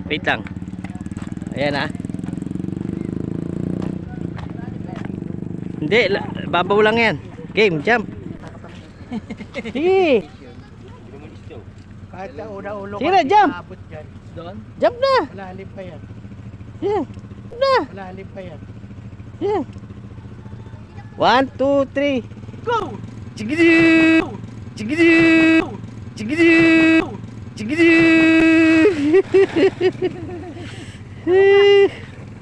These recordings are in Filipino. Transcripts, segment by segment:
Wait lang. Ayan ah. Hindi, babaw lang yan. Game, jump. Sige. Kahit sa una-ulo Sige na, jump. abot dyan. Doon? Jump na. Malalim pa yan. Yeah. Jump na. Malalim pa yan. Yeah. 1, 2, 3. Go! Chigidu! Chigidu! Chigidu! Chigidu!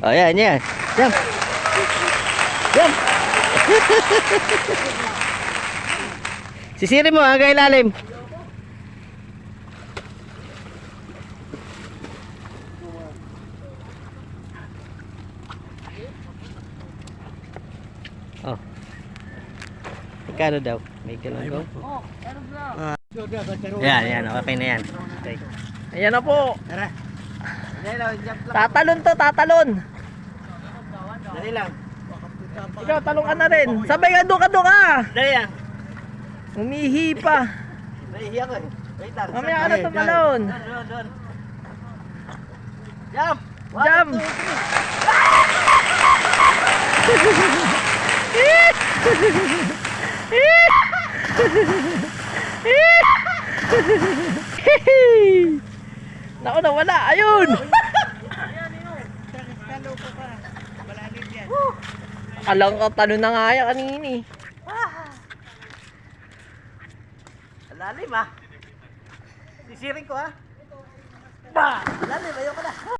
Oh, yan, yan. Jump. Jump. Sisiri mo hanggang ilalim. Oh. Magkano daw? May ganun ko? Yan, yan. Okay na yan. Okay. Ayan na po. Tara. Tatalon to, tatalon. Dali lang. Ikaw, talong ka na rin. Sabay ka, doon ka. Dali lang. Umihi pa. Nahihiya ko eh. Wait lang. Mamaya ka na tumalon. Doon. Jump! Jump! Naku, nawala. Ayun! Malalim yan. Alang ka, tanong na nga yan kanina eh. Lalim ah. Sisiring ko ah. Bah! Lalim, ayoko na.